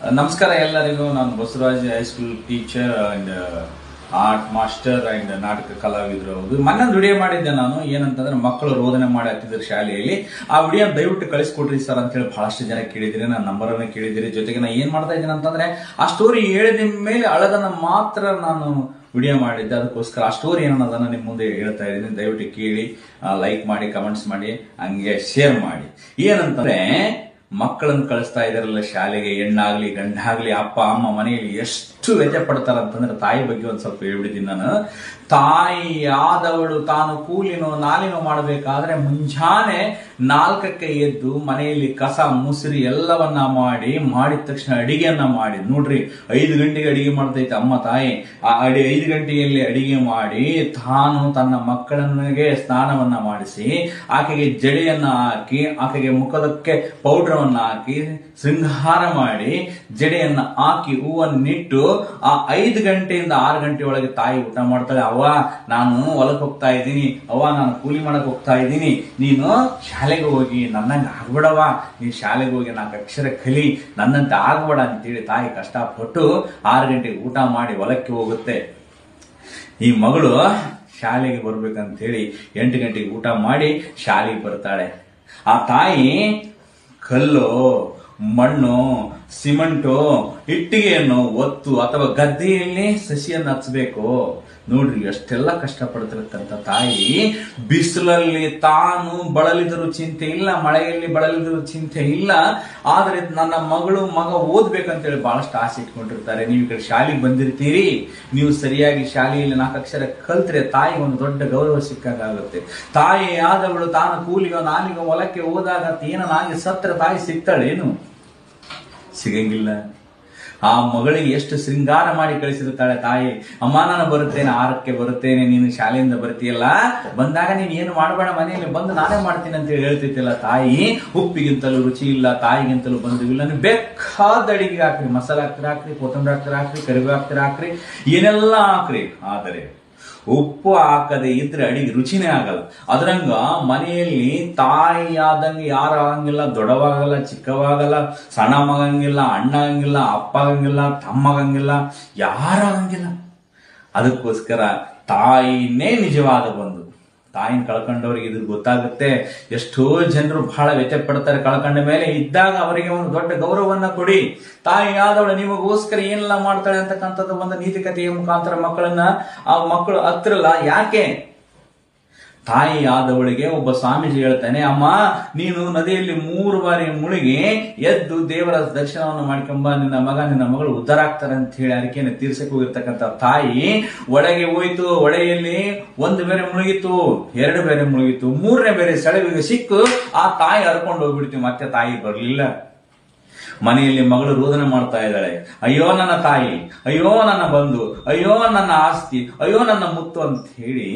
ನಮಸ್ಕಾರ ಎಲ್ಲರಿಗೂ. ನಾನು Basavaraj high school teacher and art master and ನಾಟಕ ಕಲಾವಿದರು. ಹೌದು, ಮೊನ್ನೆ ವಿಡಿಯೋ ಮಾಡಿದ್ದೆ ನಾನು. ಏನಂತಂದ್ರೆ ಮಕ್ಕಳು ರೋದನೆ ಮಾಡಿ ಹತ್ತಿದ್ರು ಶಾಲೆಯಲ್ಲಿ. ಆ ವಿಡಿಯೋ ದಯವಿಟ್ಟು ಕಳಿಸ್ಕೊಡ್ರಿ ಸರ್ ಅಂತ ಹೇಳಿ ಬಹಳಷ್ಟು ಜನ ಕೇಳಿದಿರಿ, ನನ್ನ ನಂಬರ್ ಅನ್ನ ಕೇಳಿದಿರಿ. ಜೊತೆಗೆ ನಾನು ಏನ್ ಮಾಡ್ತಾ ಇದ್ದೀನಿ ಅಂತಂದ್ರೆ, ಆ ಸ್ಟೋರಿ ಹೇಳಿದ ಮೇಲೆ ಅಳದನ್ನ ಮಾತ್ರ ನಾನು ವಿಡಿಯೋ ಮಾಡಿದ್ದೆ. ಅದಕ್ಕೋಸ್ಕರ ಆ ಸ್ಟೋರಿ ಏನನ್ನೋದನ್ನ ನಿಮ್ ಮುಂದೆ ಹೇಳ್ತಾ ಇದ್ದೀನಿ. ದಯವಿಟ್ಟು ಕೇಳಿ, ಲೈಕ್ ಮಾಡಿ, ಕಮೆಂಟ್ಸ್ ಮಾಡಿ, ಹಂಗೆ ಶೇರ್ ಮಾಡಿ. ಏನಂತಂದ್ರೆ, ಮಕ್ಕಳನ್ನು ಕಳಿಸ್ತಾ ಇದಾರಲ್ಲ ಶಾಲೆಗೆ, ಹೆಣ್ಣಾಗ್ಲಿ ಗಂಡಾಗ್ಲಿ, ಅಪ್ಪ ಅಮ್ಮ ಮನೆಯಲ್ಲಿ ಎಷ್ಟು ವ್ಯತ್ಯೆ ಪಡ್ತಾರಂತಂದ್ರೆ, ತಾಯಿ ಬಗ್ಗೆ ಒಂದ್ ಸ್ವಲ್ಪ ಹೇಳ್ಬಿಟ್ಟಿದ್ದೀನಿ ನಾನು. ತಾಯಿ ಆದವಳು ತಾನು ಕೂಲಿನೋ ನಾಲಿನೋ ಮಾಡಬೇಕಾದ್ರೆ ಮುಂಜಾನೆ 4ಕ್ಕೆ ಎದ್ದು ಮನೆಯಲ್ಲಿ ಕಸ ಮುಸುರಿ ಎಲ್ಲವನ್ನ ಮಾಡಿದ ತಕ್ಷಣ ಅಡಿಗೆಯನ್ನ ಮಾಡಿ, ನೋಡ್ರಿ 5 ಗಂಟೆಗೆ ಅಡಿಗೆ ಮಾಡ್ತೈತೆ ಅಮ್ಮ ತಾಯಿ. ಆ 5 ಗಂಟೆಯಲ್ಲಿ ಅಡಿಗೆ ಮಾಡಿ ತಾನು ತನ್ನ ಮಕ್ಕಳನ್ನಿಗೆ ಸ್ನಾನವನ್ನ ಮಾಡಿಸಿ, ಆಕೆಗೆ ಜಡೆಯನ್ನ ಹಾಕಿ, ಆಕೆಗೆ ಮುಖದಕ್ಕೆ ಪೌಡರ್ ಹಾಕಿ ಶೃಂಗಾರ ಮಾಡಿ, ಜಡೆಯನ್ನ ಹಾಕಿ ಹೂವನ್ನಿಟ್ಟು ಆ 5 ಗಂಟೆಯಿಂದ 6 ಗಂಟೆ ಒಳಗೆ ತಾಯಿ ಊಟ ಮಾಡ್ತಾಳೆ. ಅವ್ವ, ನಾನು ಹೊಲಕ್ಕೆ ಹೋಗ್ತಾ ಇದ್ದೀನಿ, ಅವ್ವ ನಾನು ಕೂಲಿ ಮಾಡಕ್ ಹೋಗ್ತಾ ಇದ್ದೀನಿ, ನೀನು ಶಾಲೆಗೆ ಹೋಗಿ ನನ್ನಂಗೆ ಆಗ್ಬೇಡವ, ನೀನ್ ಶಾಲೆಗೆ ಹೋಗಿ 4 ಅಕ್ಷರ ಕಲಿ, ನನ್ನಂತೆ ಆಗ್ಬೇಡ ಅಂತೇಳಿ ತಾಯಿ ಕಷ್ಟಪಟ್ಟು 6 ಗಂಟೆಗೆ ಊಟ ಮಾಡಿ ಹೊಲಕ್ಕೆ ಹೋಗುತ್ತೆ. ಈ ಮಗಳು ಶಾಲೆಗೆ ಬರ್ಬೇಕಂತೇಳಿ 8 ಗಂಟೆಗೆ ಊಟ ಮಾಡಿ ಶಾಲೆಗೆ ಬರ್ತಾಳೆ. ಆ ತಾಯಿ ಕಲ್ಲು, ಮಣ್ಣು, ಸಿಮೆಂಟು, ಇಟ್ಟಿಗೆಯನ್ನು ಒತ್ತು ಅಥವಾ ಗದ್ದೆಯಲ್ಲಿ ಸಸಿಯನ್ನು ಹಚ್ಚಬೇಕು. ನೋಡ್ರಿ ಎಷ್ಟೆಲ್ಲ ಕಷ್ಟಪಡ್ತಿರತಕ್ಕಂಥ ತಾಯಿ ಬಿಸಿಲಲ್ಲಿ ತಾನು ಬಳಲಿದರೂ ಚಿಂತೆ ಇಲ್ಲ, ಮಳೆಯಲ್ಲಿ ಬಳಲಿದರೂ ಚಿಂತೆ ಇಲ್ಲ. ಆದ್ರೆ ನನ್ನ ಮಗ ಓದ್ಬೇಕಂತೇಳಿ ಬಹಳಷ್ಟು ಆಸೆ ಇಟ್ಕೊಂಡಿರ್ತಾರೆ. ನೀವು ಈ ಕಡೆ ಶಾಲೆಗೆ ಬಂದಿರ್ತೀರಿ, ನೀವು ಸರಿಯಾಗಿ ಶಾಲೆಯಲ್ಲಿ 4 ಅಕ್ಷರ ಕಲ್ತ್ರೆ ತಾಯಿಗೆ ಒಂದು ದೊಡ್ಡ ಗೌರವ ಸಿಕ್ಕಾಗುತ್ತೆ. ತಾಯಿ ಆದವಳು ತಾನು ಕೂಲಿಗೋ ನಾಲಿಗೋ ಹೊಲಕ್ಕೆ ಹೋದಾಗ ಏನನಾಗಿ ಸತ್ರ ತಾಯಿ ಸಿಗ್ತಾಳೇನು? ಸಿಗಂಗಿಲ್ಲ. ಆ ಮಗಳಿಗೆ ಎಷ್ಟು ಶೃಂಗಾರ ಮಾಡಿ ಕಳಿಸಿರ್ತಾಳೆ ತಾಯಿ. ಅಮ್ಮ, ನಾನು ಬರುತ್ತೇನೆ, 6ಕ್ಕೆ ಬರುತ್ತೇನೆ, ನೀನು ಶಾಲೆಯಿಂದ ಬರ್ತೀಯಲ್ಲ, ಬಂದಾಗ ನೀನ್ ಏನು ಮಾಡಬೇಡ, ಮನೆಯಲ್ಲಿ ಬಂದು ನಾನೇ ಮಾಡ್ತೀನಿ ಅಂತ ಹೇಳ್ತಿದ್ದಿಲ್ಲ ತಾಯಿ. ಉಪ್ಪಿಗಿಂತಲೂ ರುಚಿ ಇಲ್ಲ, ತಾಯಿಗಿಂತಲೂ ಬಂಧುವಿಲ್ಲ. ನೀವು ಬೇಕಾದ ಅಡಿಗೆ ಹಾಕ್ರಿ, ಮಸಾಲೆ ಹಾಕ್ರಿ, ಕೊತ್ತಂಬರಿ ಹಾಕ್ರಿ, ಕರಿಬೇವು ಹಾಕ್ರಿ, ಏನೆಲ್ಲ ಹಾಕ್ರಿ. ಆದರೆ ಉಪ್ಪು ಹಾಕದೆ ಇದ್ರೆ ಅಡಿಗೆ ರುಚಿನೇ ಆಗಲ್ಲ. ಅದ್ರಂಗ ಮನೆಯಲ್ಲಿ ತಾಯಿ ಆದಂಗೆ ಯಾರು ಆಗಂಗಿಲ್ಲ, ದೊಡ್ಡವಾಗಲ್ಲ, ಚಿಕ್ಕವಾಗಲ್ಲ, ಸಣ್ಣ ಮಗಂಗಿಲ್ಲ, ಅಣ್ಣ ಆಗಂಗಿಲ್ಲ, ಅಪ್ಪ ಆಗಂಗಿಲ್ಲ, ತಮ್ಮ ಆಗಂಗಿಲ್ಲ, ಯಾರಾಗಂಗಿಲ್ಲ. ಅದಕ್ಕೋಸ್ಕರ ತಾಯಿನೇ ನಿಜವಾದ ಬಂಧು. ತಾಯಿನ ಕಳ್ಕೊಂಡವ್ರಿಗೆ ಇದು ಗೊತ್ತಾಗುತ್ತೆ. ಎಷ್ಟೋ ಜನರು ಬಹಳ ವ್ಯತ್ಯೆ ಪಡ್ತಾರೆ ಕಳ್ಕೊಂಡ ಮೇಲೆ. ಇದ್ದಾಗ ಅವರಿಗೆ ಒಂದು ದೊಡ್ಡ ಗೌರವವನ್ನ ಕೊಡಿ. ತಾಯಿ ಆದವಳು ನಿಮಗೋಸ್ಕರ ಏನೆಲ್ಲ ಮಾಡ್ತಾಳೆ ಅಂತಕ್ಕಂಥದ್ದು ಒಂದು ನೀತಿಕತೆಯ ಮುಖಾಂತರ ಆ ಮಕ್ಕಳು ಹತ್ತಿರಲ್ಲ. ಯಾಕೆ? ತಾಯಿ ಆದವಳಿಗೆ ಒಬ್ಬ ಸ್ವಾಮೀಜಿ ಹೇಳ್ತಾನೆ, ಅಮ್ಮ, ನೀನು ನದಿಯಲ್ಲಿ 3 ಬಾರಿ ಮುಳುಗಿ ಎದ್ದು ದೇವರ ದರ್ಶನವನ್ನು ಮಾಡ್ಕೊಂಬ, ನಿನ್ನ ಮಗ ನಿನ್ನ ಮಗಳು ಉದ್ಧಾರ ಆಗ್ತಾರೆ ಅಂತ ಹೇಳಿ ಅರಿಕೆಯನ್ನು ತೀರ್ಸಕ್ಕೆ ಹೋಗಿರ್ತಕ್ಕಂಥ ತಾಯಿ ಒಳಗೆ ಹೋಯ್ತು. ಒಳೆಯಲ್ಲಿ 1 ಬೇರೆ ಮುಳುಗಿತು, 2 ಬೇರೆ ಮುಳುಗಿತು, 3ನೇ ಬೇರೆ ಸೆಳವಿಗೆ ಸಿಕ್ಕು ಆ ತಾಯಿ ಹರ್ಕೊಂಡು ಹೋಗ್ಬಿಡ್ತೀವಿ. ಮತ್ತೆ ತಾಯಿ ಬರ್ಲಿಲ್ಲ. ಮನೆಯಲ್ಲಿ ಮಗಳು ರೋದನೆ ಮಾಡ್ತಾ ಇದ್ದಾಳೆ, ಅಯ್ಯೋ ನನ್ನ ತಾಯಿ, ಅಯ್ಯೋ ನನ್ನ ಬಂಧು, ಅಯ್ಯೋ ನನ್ನ ಆಸ್ತಿ, ಅಯ್ಯೋ ನನ್ನ ಮುತ್ತು ಅಂತ ಹೇಳಿ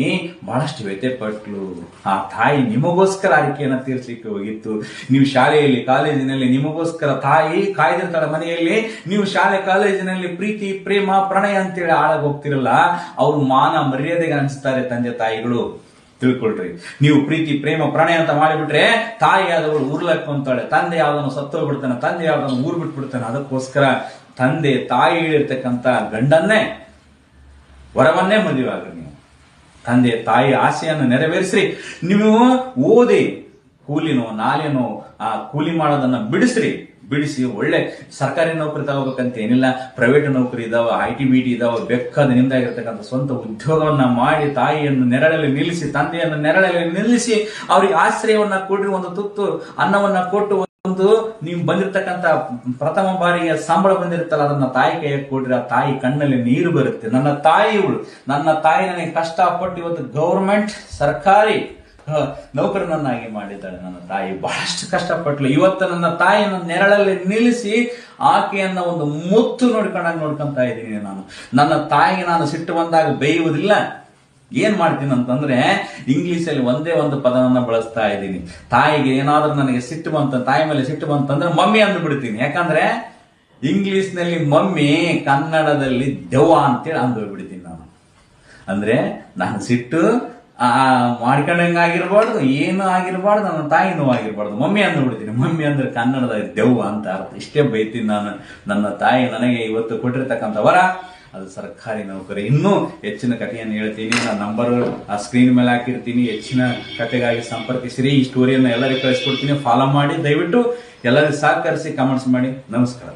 ಬಹಳಷ್ಟು ವ್ಯತ್ಯೆ ಪಟ್ಲು. ಆ ತಾಯಿ ನಿಮಗೋಸ್ಕರ ಆಯ್ಕೆಯನ್ನ ತೀರ್ಸಲಿಕ್ಕೆ ಹೋಗಿತ್ತು. ನೀವು ಶಾಲೆಯಲ್ಲಿ ಕಾಲೇಜಿನಲ್ಲಿ ನಿಮಗೋಸ್ಕರ ತಾಯಿ ಕಾಯ್ದಿರ್ತಾಳೆ ಮನೆಯಲ್ಲಿ. ನೀವು ಶಾಲೆ ಕಾಲೇಜಿನಲ್ಲಿ ಪ್ರೀತಿ ಪ್ರೇಮ ಪ್ರಣಯ ಅಂತೇಳಿ ಆಳಾಗ ಹೋಗ್ತಿರಲ್ಲ, ಅವ್ರು ಮಾನ ಮರ್ಯಾದೆಗೆ ಅನಿಸ್ತಾರೆ ತಂದೆ ತಾಯಿಗಳು. ತಿಳ್ಕೊಳ್ರಿ, ನೀವು ಪ್ರೀತಿ ಪ್ರೇಮ ಪ್ರಣಯ ಅಂತ ಮಾಡಿಬಿಟ್ರೆ ತಾಯಿ ಆದವಳು ಉರ್ಲಕ್ಕೊಂತಾಳೆ, ತಂದೆ ಯಾವ್ದನ್ನು ಸತ್ತೋಗ್ಬಿಡ್ತಾನೆ, ತಂದೆ ಯಾವ್ದನ್ನು ಊರ್ ಬಿಟ್ಬಿಡ್ತಾನೆ. ಅದಕ್ಕೋಸ್ಕರ ತಂದೆ ತಾಯಿ ಹೇಳಿರ್ತಕ್ಕಂಥ ಗಂಡನ್ನೇ ವರವನ್ನೇ ಮದುವೆ ಆಗ್ರಿ. ನೀವು ತಂದೆ ತಾಯಿ ಆಸೆಯನ್ನು ನೆರವೇರಿಸ್ರಿ. ನೀವು ಓದಿ ಕೂಲಿನೋ ನಾಲಿನೋ ಆ ಕೂಲಿ ಮಾಡೋದನ್ನ ಬಿಡಿಸಿ ಒಳ್ಳೆ ಸರ್ಕಾರಿ ನೌಕರಿ ತಗೋಬೇಕಂತ ಏನಿಲ್ಲ. ಪ್ರೈವೇಟ್ ನೌಕರಿ ಇದಾವ, IT BT ಇದಾವ, ಬೇಕಾದ ನಿಮ್ದಾಗಿರ್ತಕ್ಕಂಥ ಸ್ವಂತ ಉದ್ಯೋಗವನ್ನ ಮಾಡಿ ತಾಯಿಯನ್ನು ನೆರಳಲ್ಲಿ ನಿಲ್ಲಿಸಿ, ತಂದೆಯನ್ನು ನೆರಳಲ್ಲಿ ನಿಲ್ಲಿಸಿ, ಅವ್ರಿಗೆ ಆಶ್ರಯವನ್ನ ಕೊಡ್ರಿ. ಒಂದು ತುತ್ತು ಅನ್ನವನ್ನ ಕೊಟ್ಟು, ಒಂದು ನೀವು ಬಂದಿರತಕ್ಕಂತ ಪ್ರಥಮ ಬಾರಿಗೆ ಸಂಬಳ ಬಂದಿರುತ್ತಲ್ಲ, ಅದನ್ನ ತಾಯಿ ಕೈಯಾಗ ಕೊಡ್ರಿ. ಆ ತಾಯಿ ಕಣ್ಣಲ್ಲಿ ನೀರು ಬರುತ್ತೆ. ನನ್ನ ತಾಯಿ ನನಗೆ ಕಷ್ಟಪಟ್ಟು ಇವತ್ತು ಗೌರ್ಮೆಂಟ್ ಸರ್ಕಾರಿ ನೌಕರನನ್ನಾಗಿ ಮಾಡಿದ್ದಾಳೆ. ನನ್ನ ತಾಯಿ ಬಹಳಷ್ಟು ಕಷ್ಟಪಟ್ಲು. ಇವತ್ತು ನನ್ನ ತಾಯಿಯನ್ನು ನೆರಳಲ್ಲಿ ನಿಲ್ಲಿಸಿ ಆಕೆಯನ್ನ ಒಂದು ಮುತ್ತು ನೋಡ್ಕೊಂತ ಇದ್ದೀನಿ ನಾನು. ನನ್ನ ತಾಯಿಗೆ ನಾನು ಸಿಟ್ಟು ಬಂದಾಗ ಬೇಯುವುದಿಲ್ಲ. ಏನ್ ಮಾಡ್ತೀನಿ ಅಂತಂದ್ರೆ, ಇಂಗ್ಲಿಷಲ್ಲಿ ಒಂದೇ ಒಂದು ಪದವನ್ನ ಬಳಸ್ತಾ ಇದ್ದೀನಿ. ತಾಯಿಗೆ ಏನಾದ್ರೂ ನನಗೆ ಸಿಟ್ಟು ಬಂತ, ತಾಯಿ ಮೇಲೆ ಸಿಟ್ಟು ಬಂತಂದ್ರೆ ಮಮ್ಮಿ ಅಂದು ಬಿಡ್ತೀನಿ. ಯಾಕಂದ್ರೆ ಇಂಗ್ಲಿಷ್ ನಲ್ಲಿ ಮಮ್ಮಿ, ಕನ್ನಡದಲ್ಲಿ ದೆವ್ವ ಅಂತೇಳಿ ಅಂದು ಬಿಡ್ತೀನಿ ನಾನು. ಅಂದ್ರೆ ನಾನು ಸಿಟ್ಟು ಮಾಡ್ಕೊಂಡಂಗಾಗಿರ್ಬಾರ್ದು, ಏನು ಆಗಿರ್ಬಾರ್ದು, ನನ್ನ ತಾಯಿನೂ ಆಗಿರ್ಬಾರ್ದು, ಮಮ್ಮಿ ಅಂದ್ಬಿಡ್ತೀನಿ. ಮಮ್ಮಿ ಅಂದ್ರೆ ಕನ್ನಡದ ದೆವ್ವ ಅಂತ ಅರ್ಥ. ಇಷ್ಟೇ ಬೈತೀನಿ ನಾನು. ನನ್ನ ತಾಯಿ ನನಗೆ ಇವತ್ತು ಕೊಟ್ಟಿರ್ತಕ್ಕಂಥ ವರ ಅದು ಸರ್ಕಾರಿ ನೌಕರಿ. ಇನ್ನೂ ಹೆಚ್ಚಿನ ಕಥೆಯನ್ನು ಹೇಳ್ತೀನಿ. ನನ್ನ ನಂಬರ್ ಆ ಸ್ಕ್ರೀನ್ ಮೇಲೆ ಹಾಕಿರ್ತೀನಿ. ಹೆಚ್ಚಿನ ಕಥೆಗಾಗಿ ಸಂಪರ್ಕಿಸಿರಿ. ಈ ಸ್ಟೋರಿಯನ್ನು ಎಲ್ಲರಿಗೂ ಕಳಿಸ್ಕೊಡ್ತೀನಿ. ಫಾಲೋ ಮಾಡಿ, ದಯವಿಟ್ಟು ಎಲ್ಲರಿಗೂ ಸಹಕರಿಸಿ, ಕಮೆಂಟ್ಸ್ ಮಾಡಿ. ನಮಸ್ಕಾರ.